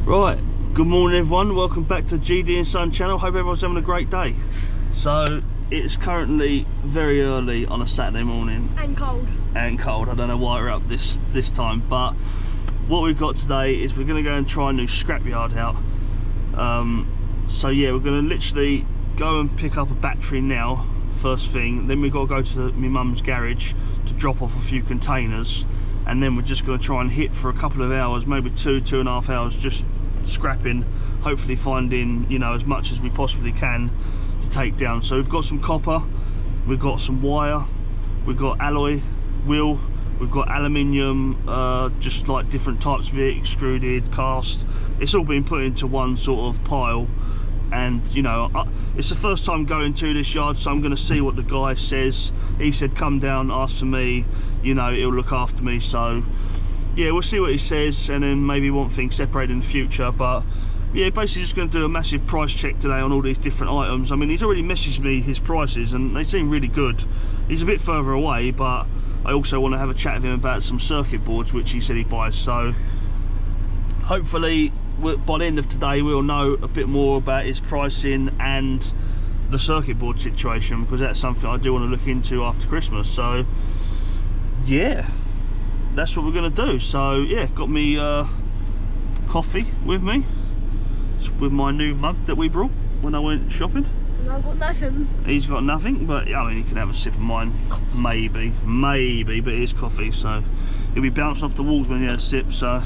Right, good morning everyone, welcome back to GD and Son channel. Hope everyone's having a great day. So it's currently very early on a Saturday morning and cold. I don't know why we're up this time, but what we've got today is we're going to go and try a new scrap yard out. So yeah, we're going to literally go and pick up a battery now first thing, then we've got to go to my mum's garage to drop off a few containers, and then we're just going to try and hit for a couple of hours, maybe two and a half hours, just scrapping, hopefully finding, you know, as much as we possibly can to take down. So we've got some copper, we've got some wire, we've got alloy wheel, we've got aluminium, just like different types of it, extruded, cast. It's all been put into one sort of pile, and you know, it's the first time going to this yard, so I'm going to see what the guy says. He said come down, ask for me, you know, he'll look after me. So yeah, we'll see what he says, and then maybe want things separated in the future. But yeah, basically just going to do a massive price check today on all these different items. I mean, he's already messaged me his prices and they seem really good. He's a bit further away, but I also want to have a chat with him about some circuit boards which he said he buys. So hopefully by the end of today we'll know a bit more about his pricing and the circuit board situation, because that's something I do want to look into after Christmas. So yeah, that's what we're going to do. So yeah, got me coffee with me, with my new mug that we brought when I went shopping. And I've got nothing. He's got nothing, but I mean, you can have a sip of mine, maybe, but it is coffee, so he'll be bouncing off the walls when he has a sip. So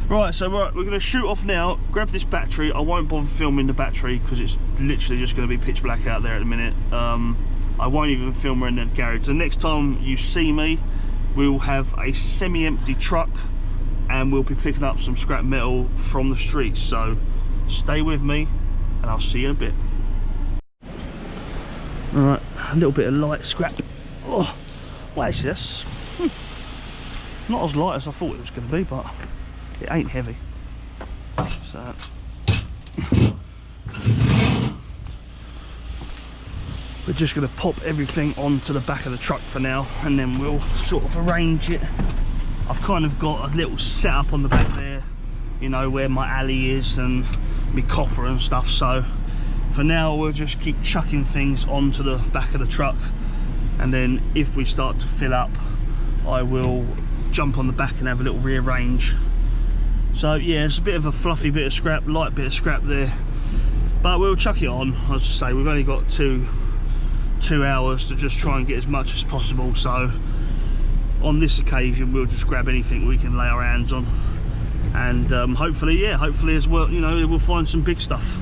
right, so we're going to shoot off now, grab this battery. I won't bother filming the battery because it's literally just going to be pitch black out there at the minute. I won't even film her in the garage. The next time you see me, we'll have a semi-empty truck and we'll be picking up some scrap metal from the streets. So stay with me and I'll see you in a bit. Alright, a little bit of light scrap. Oh, well actually that's not as light as I thought it was going to be, but it ain't heavy. So we're just going to pop everything onto the back of the truck for now, and then we'll sort of arrange it. I've kind of got a little setup on the back there, you know, where my alley is and my copper and stuff. So for now we'll just keep chucking things onto the back of the truck, and then if we start to fill up I will jump on the back and have a little rearrange. So yeah, it's a bit of a fluffy bit of scrap, light bit of scrap there, but we'll chuck it on. As I say, we've only got two hours to just try and get as much as possible. So on this occasion we'll just grab anything we can lay our hands on, and hopefully as well, you know, we'll find some big stuff.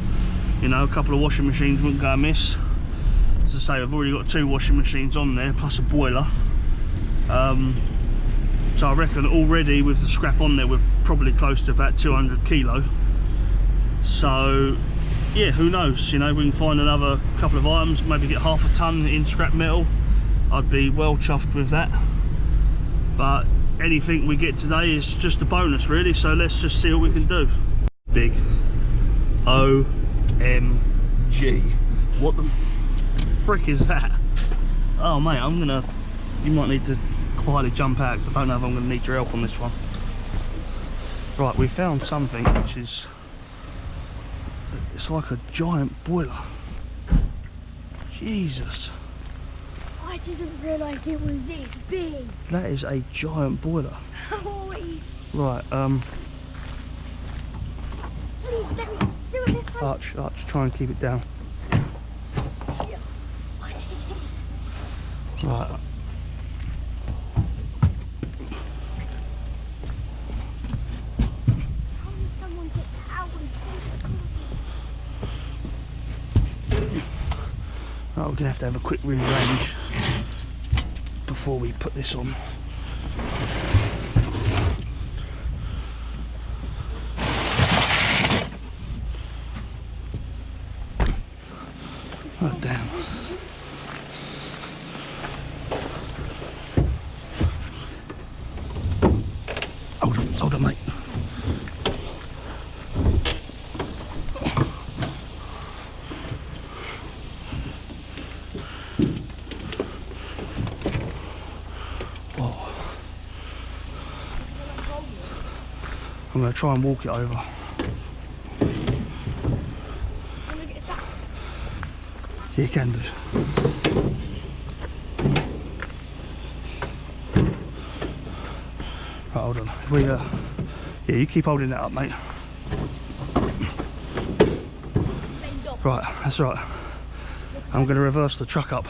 You know, a couple of washing machines wouldn't go amiss. As I say, I've already got 2 washing machines on there plus a boiler. So I reckon already with the scrap on there we're probably close to about 200 kilo. So yeah, who knows, you know, we can find another couple of items, maybe get half a ton in scrap metal. I'd be well chuffed with that. But anything we get today is just a bonus really, so let's just see what we can do. Big OMG, what the frick is that? Oh mate, you might need to quietly jump out because I don't know if I'm going to need your help on this one. Right, we found something which is, it's like a giant boiler. Jesus, I didn't realise it was this big. that is a giant boiler. Right, please let me do it this time. Arch, try and keep it down. Right. Right, we're going to have a quick rearrange before we put this on. Right, down. Hold on mate. I'm going to try and walk it over. Yeah, you can do. Right, hold on. Yeah, you keep holding that up, mate. Right, that's right. I'm going to reverse the truck up.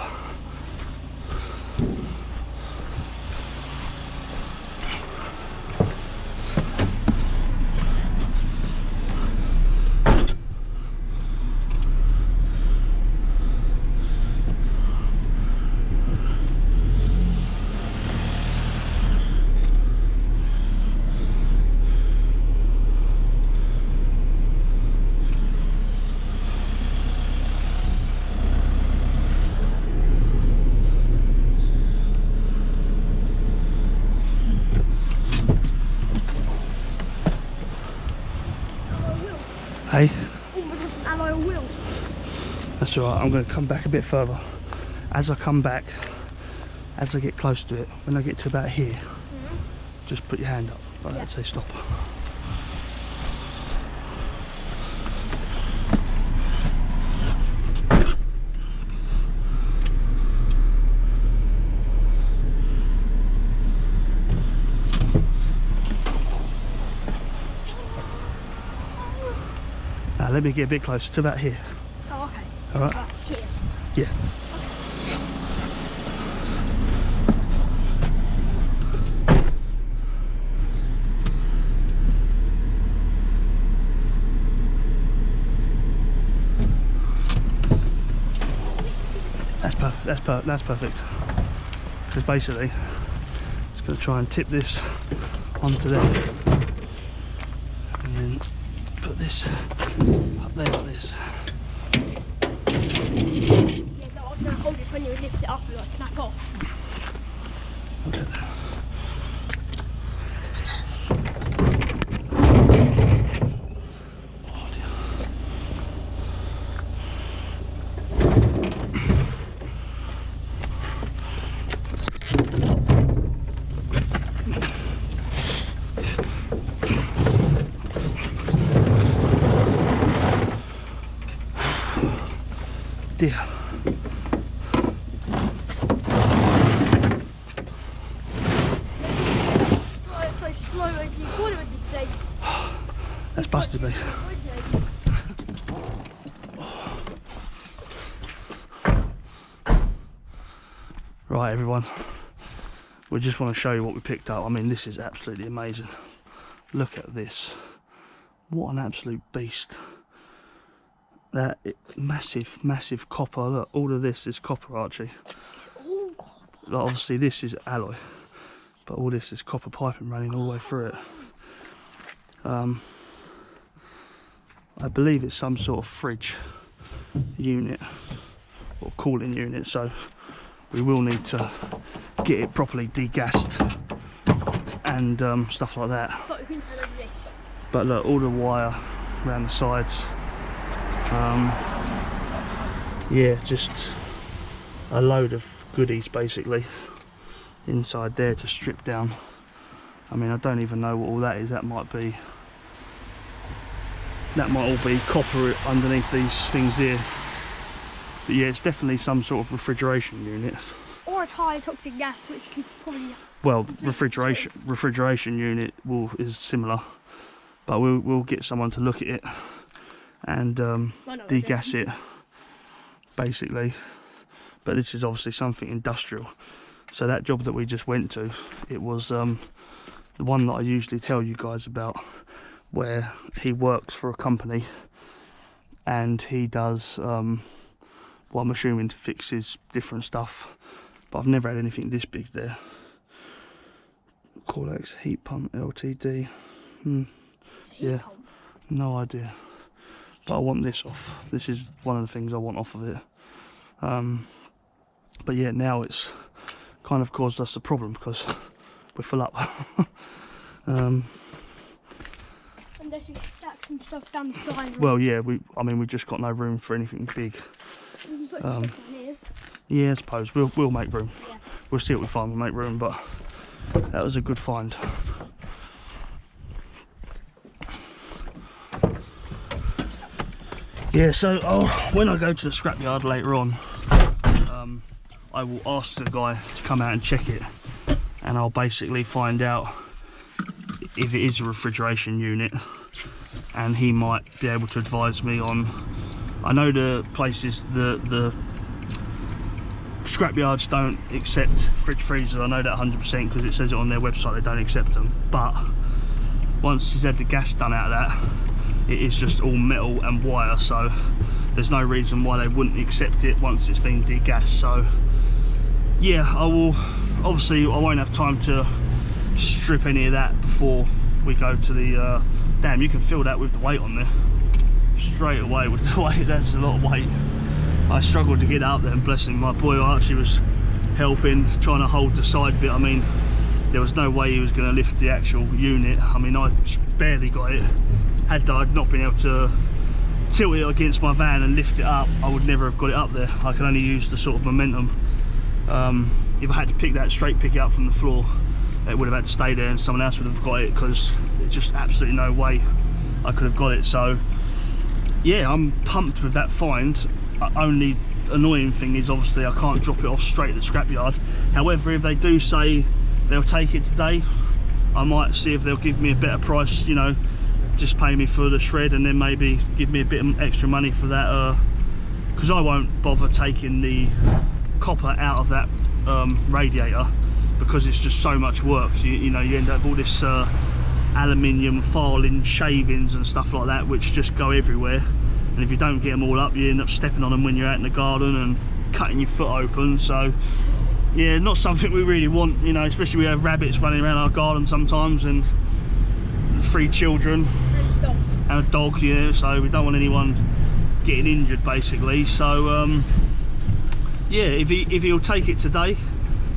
Hey? Almost lost an alloy wheel. That's alright, I'm going to come back a bit further. As I come back, as I get close to it, when I get to about here, just put your hand up, like that, say stop. Now let me get a bit closer to about here. Oh, okay. Alright? About here. Yeah. That's perfect. Because basically, it's going to try and tip this onto there, and then put this up there like this. Yeah, no, I was going to hold it when you lift it up and like snack off. Okay. Dear. Oh, it's so slow as you thought it would be today. That's busted me. Right, everyone, we just want to show you what we picked up. I mean, this is absolutely amazing. Look at this. What an absolute beast. That massive copper. Look, all of this is copper, Archie. Oh, God. Like, obviously this is alloy, but all this is copper piping running all the way through it. I believe it's some sort of fridge unit or cooling unit, so we will need to get it properly degassed and stuff like that. But we can turn over this. But look, all the wire around the sides. Yeah, just a load of goodies basically inside there to strip down. I mean, I don't even know what all that is. That might all be copper underneath these things here. But yeah, it's definitely some sort of refrigeration unit. Or a high toxic gas, which can probably... Well, refrigeration unit is similar, but we'll get someone to look at it and degas it basically. But this is obviously something industrial. So that job that we just went to, it was the one that I usually tell you guys about, where he works for a company and he does well, I'm assuming fixes different stuff, but I've never had anything this big there. Corlex heat pump Ltd. Yeah, no idea. But I want this off. This is one of the things I want off of it. But yeah, now it's kind of caused us a problem because we're full up. Unless you stack some stuff down the side. Well, yeah, I mean, we've just got no room for anything big. We can put stuff in here. Yeah, I suppose we'll make room. Yeah. We'll see what we find. We'll make room, but that was a good find. Yeah, so when I go to the scrapyard later on, I will ask the guy to come out and check it, and I'll basically find out if it is a refrigeration unit, and he might be able to advise me on. I know the places, the scrapyards don't accept fridge freezers. I know that 100% because it says it on their website they don't accept them. But once he's had the gas done out of that, it is just all metal and wire, so there's no reason why they wouldn't accept it once it's been degassed. So yeah, I will. Obviously I won't have time to strip any of that before we go to the damn, you can feel that with the weight on there straight away with the weight. That's a lot of weight. I struggled to get out there, and bless him, my boy Archie was helping, trying to hold the side bit. I mean, there was no way he was going to lift the actual unit. I mean, I barely got it. Had I not been able to tilt it against my van and lift it up, I would never have got it up there. I can only use the sort of momentum. If I had to pick it up from the floor, it would have had to stay there and someone else would have got it, because there's just absolutely no way I could have got it. So yeah, I'm pumped with that find. Only annoying thing is obviously I can't drop it off straight at the scrapyard. However, if they do say they'll take it today, I might see if they'll give me a better price, you know, just pay me for the shred and then maybe give me a bit of extra money for that, because I won't bother taking the copper out of that radiator, because it's just so much work. You know, you end up with all this aluminium filing, shavings and stuff like that, which just go everywhere, and if you don't get them all up, you end up stepping on them when you're out in the garden and cutting your foot open. So yeah, not something we really want, you know, especially we have rabbits running around our garden sometimes, and 3 children and a dog, yeah, so we don't want anyone getting injured basically. So yeah, if he'll take it today,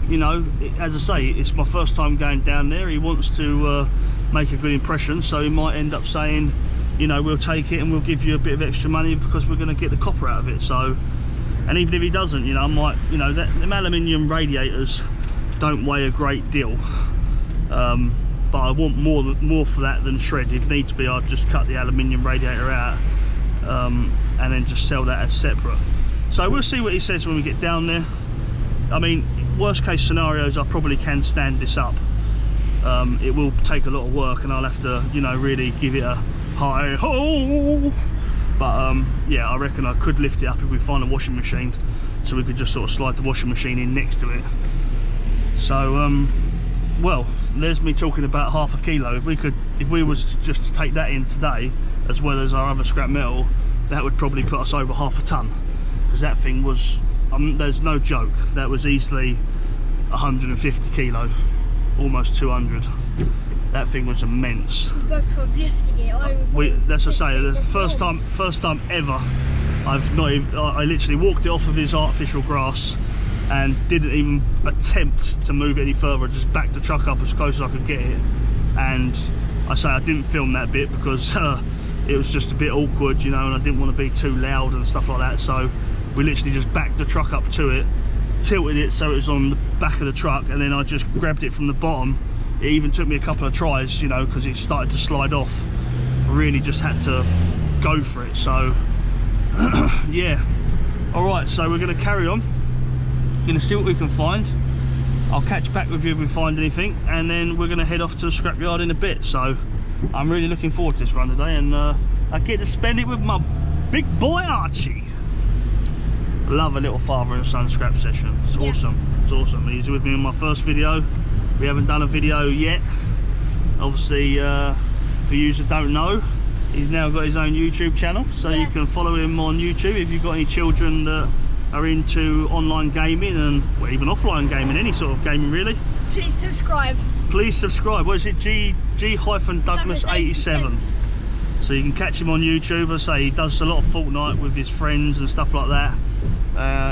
you know, as I say, it's my first time going down there. He wants to make a good impression, so he might end up saying, you know, we'll take it and we'll give you a bit of extra money because we're going to get the copper out of it. So, and even if he doesn't, you know, I might, you know, them aluminium radiators don't weigh a great deal, but I want more for that than shred. If needs be, I'll just cut the aluminium radiator out and then just sell that as separate. So we'll see what he says when we get down there. I mean, worst case scenarios, I probably can stand this up. It will take a lot of work and I'll have to, you know, really give it a hi ho, but yeah, I reckon I could lift it up if we find a washing machine, so we could just sort of slide the washing machine in next to it. So well, there's me talking about half a kilo. If we was to just take that in today, as well as our other scrap metal, that would probably put us over half a ton, because that thing was, there's no joke, that was easily 150 kilo, almost 200. That thing was immense. That's what I say. The first time ever, I literally walked it off of his artificial grass and didn't even attempt to move it any further. Just backed the truck up as close as I could get it. And I say I didn't film that bit because it was just a bit awkward, you know, and I didn't want to be too loud and stuff like that. So we literally just backed the truck up to it, tilted it so it was on the back of the truck, and then I just grabbed it from the bottom. It even took me a couple of tries, you know, because it started to slide off. I really just had to go for it. So yeah, all right, so we're going to carry on, going to see what we can find. I'll catch back with you if we find anything, and then we're going to head off to the scrapyard in a bit. So I'm really looking forward to this run today, and I get to spend it with my big boy Archie. Love a little father and son scrap session. It's awesome. It's awesome. He's with me in my first video. We haven't done a video yet. Obviously, for you that don't know, he's now got his own YouTube channel, so you can follow him on YouTube if you've got any children that are into online gaming, and well, even offline gaming, any sort of gaming really. Please subscribe. Please subscribe. What is it? G-Douglas 87. So you can catch him on YouTube. I say he does a lot of Fortnite with his friends and stuff like that.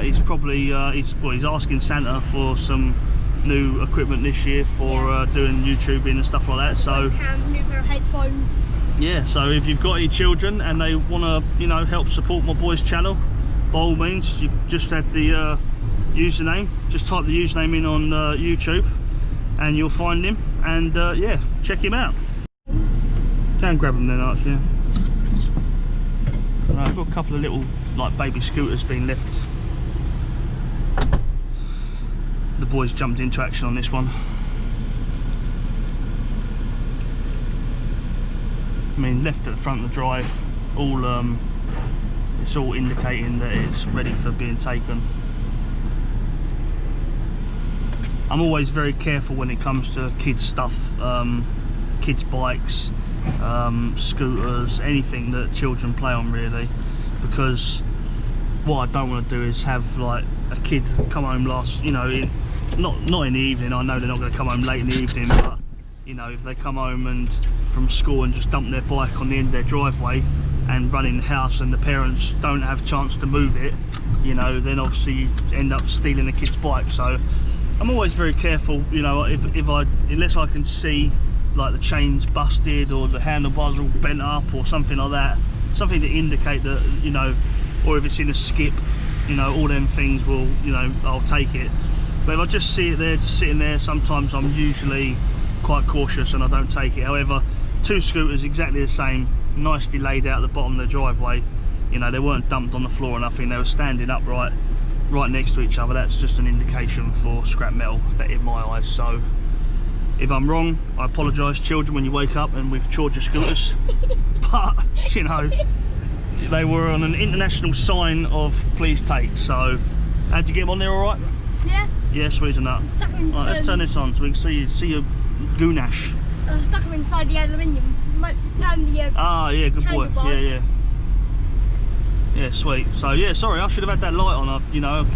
He's probably he's asking Santa for some new equipment this year for doing YouTubing and stuff like that. So new pair of headphones. Yeah, so if you've got any children and they want to, you know, help support my boy's channel, by all means, you've just had the username. Just type the username in on YouTube, and you'll find him. And yeah, check him out. Try and grab him then, Archie. I've got a couple of little like baby scooters being left. The boys jumped into action on this one. I mean, left at the front of the drive, all it's all indicating that it's ready for being taken. I'm always very careful when it comes to kids stuff, kids bikes, scooters, anything that children play on really, because what I don't want to do is have like a kid come home not in the evening. I know they're not going to come home late in the evening, but you know, if they come home and from school and just dump their bike on the end of their driveway and run in the house and the parents don't have a chance to move it, you know, then obviously you end up stealing the kid's bike. So I'm always very careful, you know, unless I can see like the chain's busted or the handlebars are all bent up or something like that, something to indicate that, you know, or if it's in a skip, you know, all them things will, you know, I'll take it. But if I just see it there, just sitting there, sometimes I'm usually quite cautious and I don't take it. However, two scooters exactly the same, nicely laid out at the bottom of the driveway. You know, they weren't dumped on the floor or nothing, they were standing upright right next to each other. That's just an indication for scrap metal, that in my eyes. So if I'm wrong, I apologise, children, when you wake up and we've chawed your scooters. But, you know, they were on an international sign of please take. So, how'd you get them on there all right? Yeah. Yeah, sweet and that. Right, let's turn this on so we can see your goonash. Stuck them inside the aluminium. Might turn the ah, yeah, good boy. Yeah. Yeah, sweet. So yeah, sorry, I should have had that light on. You know,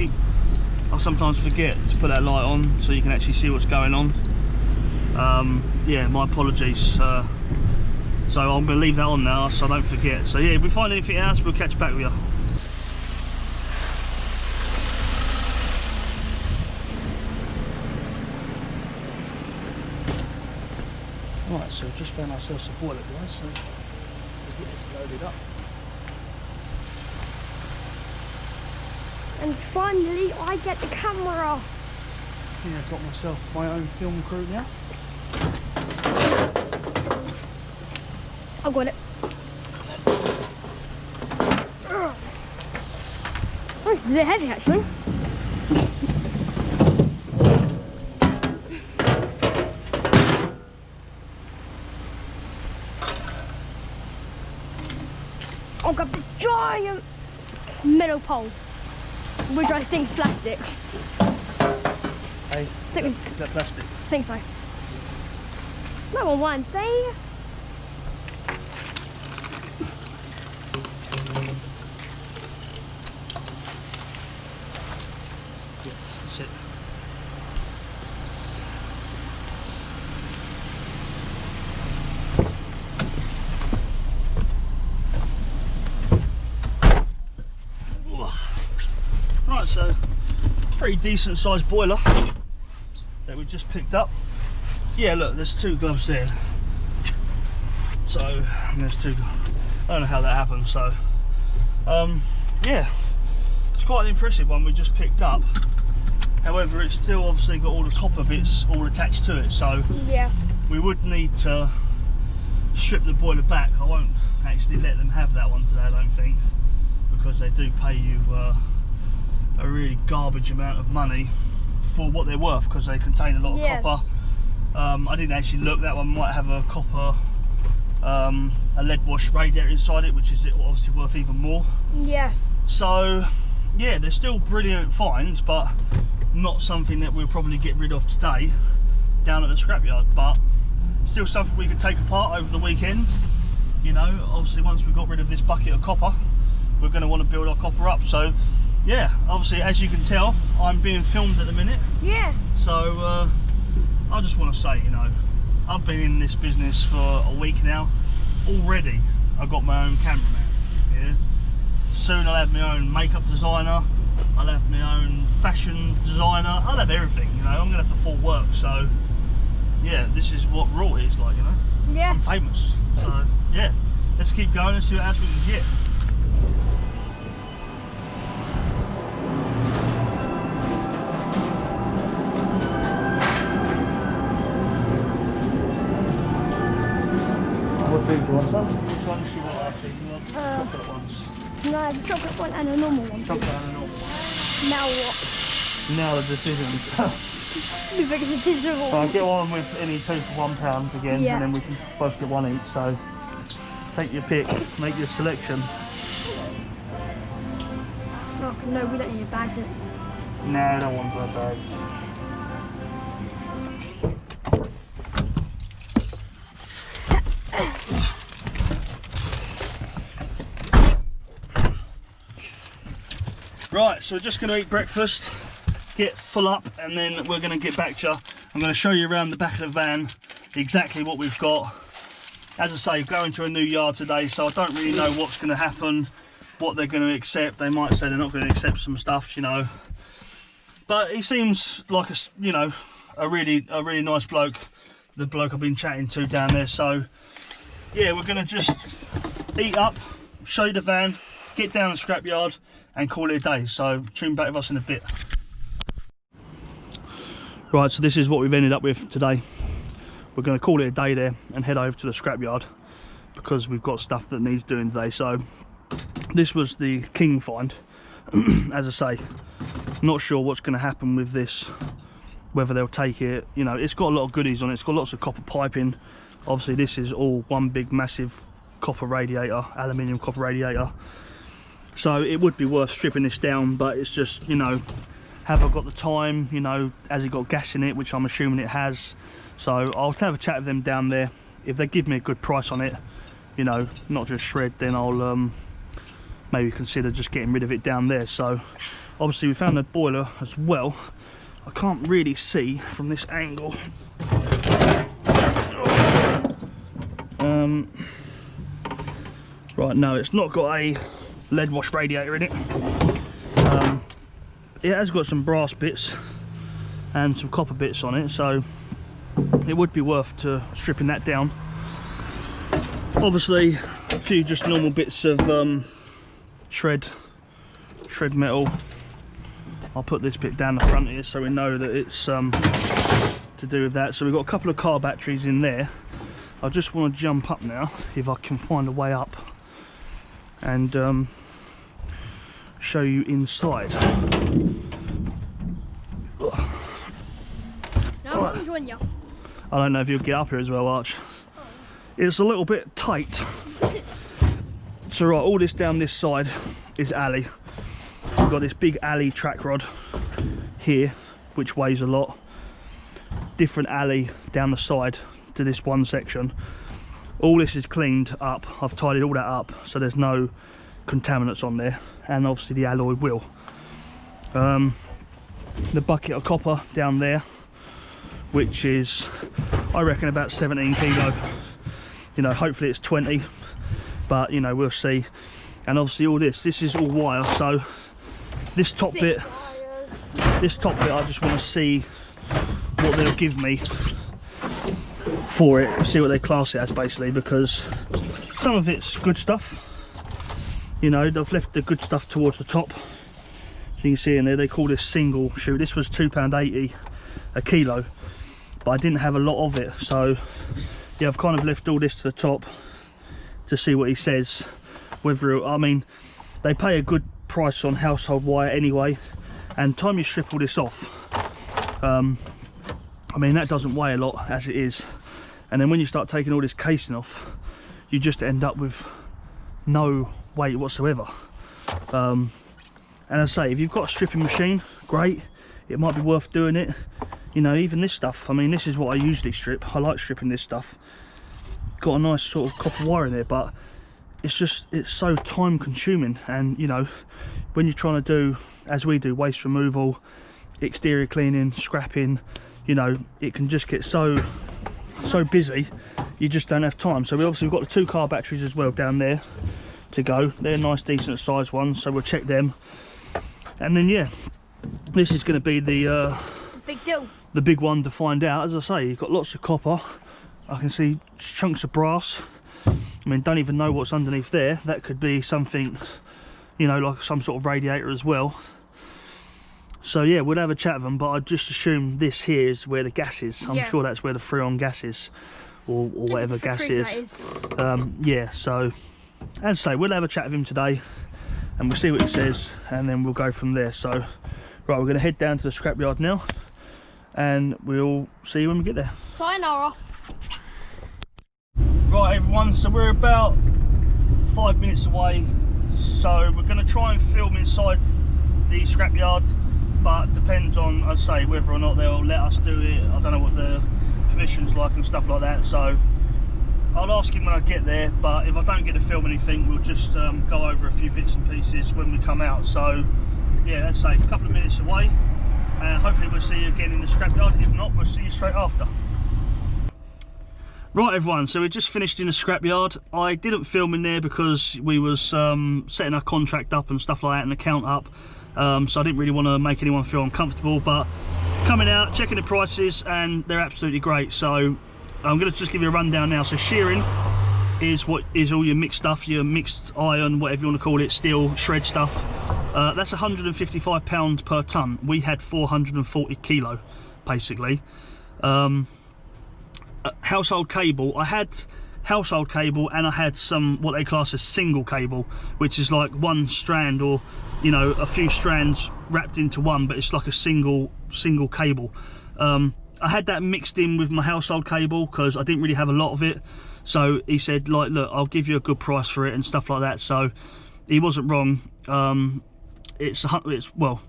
I sometimes forget to put that light on so you can actually see what's going on. Yeah, my apologies. So I'm going to leave that on now so I don't forget. So yeah, if we find anything else, we'll catch back with you. Right, so just found ourselves a boiler, guys. So let's get this loaded up. And finally, I get the camera. Yeah, I've got myself my own film crew now. I've got it. Oh, this is a bit heavy actually. I've got this giant metal pole, which I think is plastic. Hey, is that plastic? I think so. No one wants me. Yeah, that's it. Right, so pretty decent sized boiler that we just picked up. Yeah, look, there's two gloves there. So there's two. I don't know how that happened. So yeah, it's quite an impressive one we just picked up. However, it's still obviously got all the copper bits all attached to it. So yeah, we would need to strip the boiler back. I won't actually let them have that one today, I don't think, because they do pay you a really garbage amount of money for what they're worth, because they contain a lot of copper. I didn't actually look, that one might have a copper, a lead wash radiator inside it, which is obviously worth even more. Yeah. So yeah, they're still brilliant finds, but not something that we'll probably get rid of today down at the scrapyard, but still something we could take apart over the weekend. You know, obviously once we've got rid of this bucket of copper, we're going to want to build our copper up. So yeah, obviously as you can tell, I'm being filmed at the minute. Yeah. So I just want to say, you know, I've been in this business for a week now. Already I've got my own cameraman. Yeah. Soon I'll have my own makeup designer, I'll have my own fashion designer, I'll have everything, you know. I'm going to have the full work. So yeah, this is what raw is like, you know. Yeah. I'm famous. So yeah, let's keep going and see what else we can get. What big ones, huh? Which ones do you want? I think you want chocolate ones. Can I have a chocolate one and a normal one? Chocolate and a normal one. Now what? Now the decision. We make a decision. I'll get one with any two for £1 again, Yeah. and then we can both get one each. So take your pick, make your selection. Oh, no, we don't need a bag. No, I don't want blood bags. Right, so we're just going to eat breakfast, get full up, and then we're going to get back to you. I'm going to show you around the back of the van exactly what we've got. As I say, going to a new yard today, so I don't really know what's going to happen, what they're going to accept. They might say they're not going to accept some stuff, you know. But he seems like a really nice bloke. The bloke I've been chatting to down there. So yeah, we're going to just eat up, show you the van, get down the scrapyard, and call it a day. So tune back with us in a bit. Right, so this is what we've ended up with today. We're going to call it a day there and head over to the scrapyard because we've got stuff that needs doing today. So this was the king find. As I say, not sure what's going to happen with this, whether they'll take it. You know, it's got a lot of goodies on it. It's got lots of copper piping. Obviously this is all one big massive copper radiator, aluminium copper radiator. So it would be worth stripping this down, but it's just, you know, have I got the time? You know, has it got gas in it, which I'm assuming it has. So I'll have a chat with them down there. If they give me a good price on it, you know, not just shred, then I'll maybe consider just getting rid of it down there. So obviously we found the boiler as well. I can't really see from this angle. Right, no, it's not got a lead wash radiator in it. It has got some brass bits and some copper bits on it, so it would be worth stripping that down. Obviously a few just normal bits of shred metal. I'll put this bit down the front here so we know that it's to do with that. So we've got a couple of car batteries in there. I just want to jump up now if I can find a way up and show you inside. No, I'm joining you. I don't know if you'll get up here as well, Arch. It's a little bit tight. So right, all this down this side is alley. We've got this big alley track rod here, which weighs a lot. Different alley down the side to this one section. All this is cleaned up. I've tidied all that up so there's no contaminants on there, and obviously the alloy wheel. The bucket of copper down there, which is, I reckon, about 17 kilo. You know, hopefully it's 20, but you know, we'll see. And obviously all this is all wire, so this top bit I just want to see what they'll give me for it, see what they class it as, basically, because some of it's good stuff. You know, they've left the good stuff towards the top, so you can see in there they call this single shoe. This was £2.80 a kilo, but I didn't have a lot of it, so yeah, I've kind of left all this to the top to see what he says. Whether, I mean, they pay a good price on household wire anyway, and time you strip all this off, I mean, that doesn't weigh a lot as it is, and then when you start taking all this casing off, you just end up with no weight whatsoever. And as I say, if you've got a stripping machine, great, it might be worth doing it. You know, even this stuff, I mean, this is what I usually strip. I like stripping this stuff. Got a nice sort of copper wire in there, but it's so time consuming. And you know, when you're trying to do, as we do, waste removal, exterior cleaning, scrapping, you know, it can just get so busy, you just don't have time. So we've got the 2 car batteries as well down there to go. They're nice, decent sized ones, so we'll check them. And then yeah, this is going to be the big deal, the big one to find out. As I say, you've got lots of copper. I can see chunks of brass. I mean, don't even know what's underneath there. That could be something, you know, like some sort of radiator as well. So yeah, we'll have a chat with them, but I just assume this here is where the gas is. I'm sure that's where the Freon gas is, or whatever gas is. Yeah, so as I say, we'll have a chat with him today, and we'll see what he says, and then we'll go from there. So right, we're going to head down to the scrapyard now, and we'll see you when we get there. Sayonara. Right everyone, so we're about 5 minutes away, so we're going to try and film inside the scrapyard, but depends on, as I say, whether or not they'll let us do it. I don't know what the permission's like and stuff like that, so I'll ask him when I get there, but if I don't get to film anything, we'll just go over a few bits and pieces when we come out. So yeah, let's say a couple of minutes away, and hopefully we'll see you again in the scrapyard. If not, we'll see you straight after. Right everyone, so we just finished in the scrapyard. I didn't film in there because we was setting our contract up and stuff like that, and the count up, so I didn't really want to make anyone feel uncomfortable, but coming out, checking the prices, and they're absolutely great. So I'm going to just give you a rundown now. So shearing is what is all your mixed stuff, your mixed iron, whatever you want to call it, steel, shred stuff. That's £155 per tonne. We had 440 kilo, basically. Household cable, I had household cable, and I had some what they class as single cable, which is like one strand, or you know, a few strands wrapped into one, but it's like a single cable. I had that mixed in with my household cable because I didn't really have a lot of it. So he said, like, look, I'll give you a good price for it and stuff like that. So he wasn't wrong. It's well,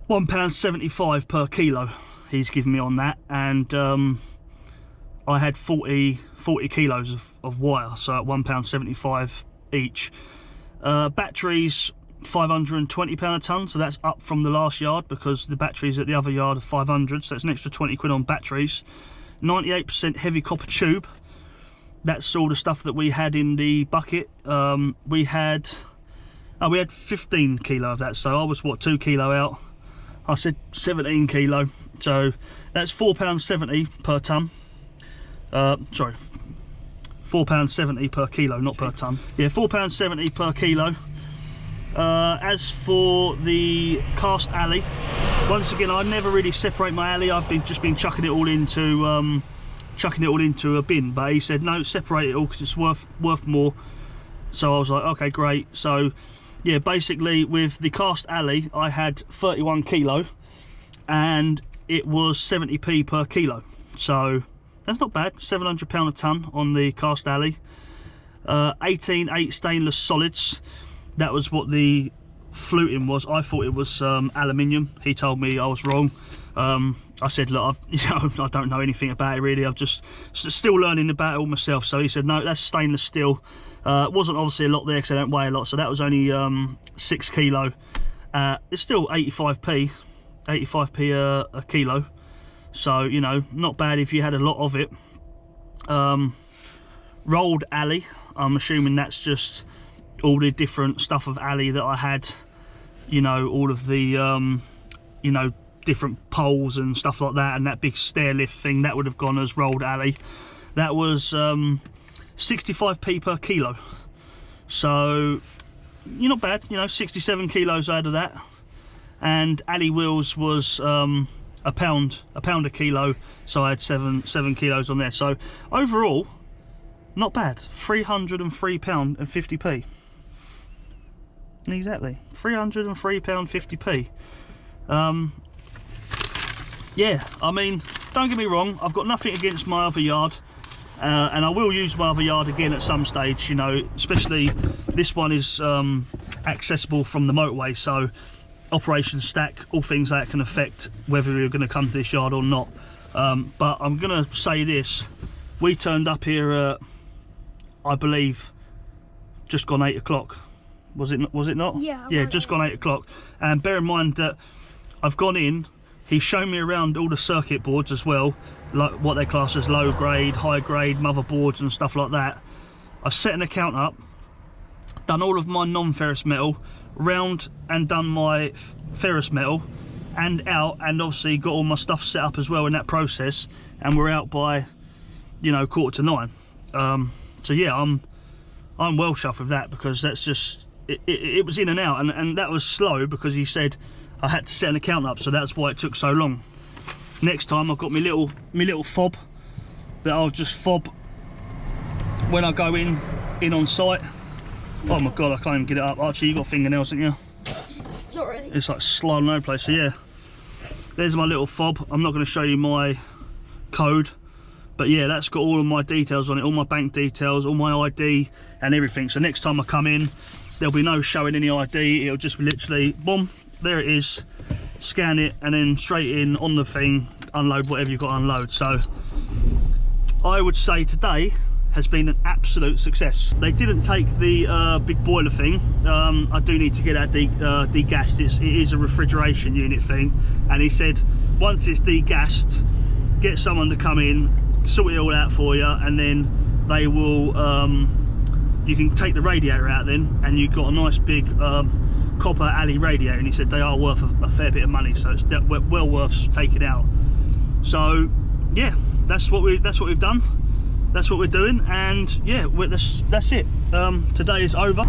£1.75 per kilo he's given me on that, and I had 40 kilos of wire, so at £1.75 each. Batteries, £520 a tonne, so that's up from the last yard because the batteries at the other yard are 500, so that's an extra 20 quid on batteries. 98% heavy copper tube, that's all the stuff that we had in the bucket. We had 15 kilo of that, so I was what, 2 kilo out. I said 17 kilo, so that's £4.70 per tonne. Sorry, £4.70 per kilo, not per tonne. Yeah, £4.70 per kilo. As for the cast alley, once again, I never really separate my alley. I've just been chucking it all into a bin. But he said no, separate it all because it's worth more. So I was like, okay, great. So yeah, basically with the cast alley, I had 31 kilo, and it was 70p per kilo. So that's not bad. £700 a tonne on the cast alley. 18/8 stainless solids. That was what the fluting was. I thought it was aluminium. He told me I was wrong. I said, look, I don't know anything about it really. I'm just still learning about it all myself. So he said, no, that's stainless steel. It wasn't obviously a lot there because I don't weigh a lot. So that was only 6 kilo. It's still 85p a kilo. So, you know, not bad if you had a lot of it. Rolled alley, I'm assuming that's just all the different stuff of alley that I had, you know, all of the you know, different poles and stuff like that, and that big stair lift thing, that would have gone as rolled alley. That was 65p per kilo, so you're not bad, you know, 67 kilos out of that. And alley wheels was a pound a kilo, so I had seven kilos on there. So overall, not bad. £303.50p. Exactly, £303.50p. Yeah, I mean, don't get me wrong, I've got nothing against my other yard, and I will use my other yard again at some stage, you know, especially this one is accessible from the motorway, so operation stack, all things that can affect whether you're going to come to this yard or not. But I'm going to say this, we turned up here at, I believe, just gone 8 o'clock. Was it not? Yeah, just gone 8 o'clock. And bear in mind that I've gone in, he's shown me around all the circuit boards as well, like what they class as low grade, high grade motherboards and stuff like that. I've set an account up, done all of my non-ferrous metal, round and done my ferrous metal and out, and obviously got all my stuff set up as well in that process, and we're out by, you know, 8:45. So yeah, I'm well chuffed with that, because that's just it was in and out, and that was slow because he said I had to set an account up, so that's why it took so long. Next time I've got my little fob that I'll just fob when I go in on site. Oh my god, I can't even get it up. Archie, you got fingernails, haven't you? It's not really. It's like sliding over the place. So yeah, there's my little fob. I'm not going to show you my code, but yeah, that's got all of my details on it, all my bank details, all my ID and everything. So next time I come in, there'll be no showing any ID. It'll just be literally, boom, there it is. Scan it and then straight in on the thing, unload whatever you've got to unload. So I would say today has been an absolute success. They didn't take the big boiler thing. I do need to get that degassed. It is a refrigeration unit thing, and he said once it's degassed, get someone to come in, sort it all out for you, and then they will you can take the radiator out then, and you've got a nice big copper alley radiator. And he said they are worth a fair bit of money, so it's well worth taking out. So yeah, that's what we've done. That's what we're doing, and yeah, that's it. Today is over.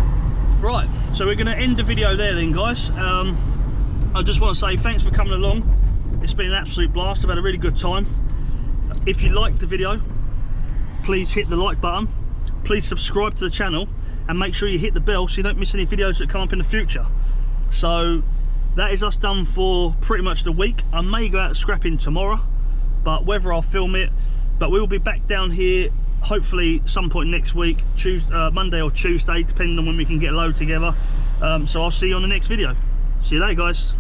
Right, so we're going to end the video there then, guys. I just want to say thanks for coming along. It's been an absolute blast. I've had a really good time. If you liked the video, please hit the like button. Please subscribe to the channel and make sure you hit the bell so you don't miss any videos that come up in the future. So that is us done for pretty much the week. I may go out scrapping tomorrow, but whether I'll film it, but we will be back down here hopefully some point next week, Monday or Tuesday, depending on when we can get a load together. So I'll see you on the next video. See you later, guys.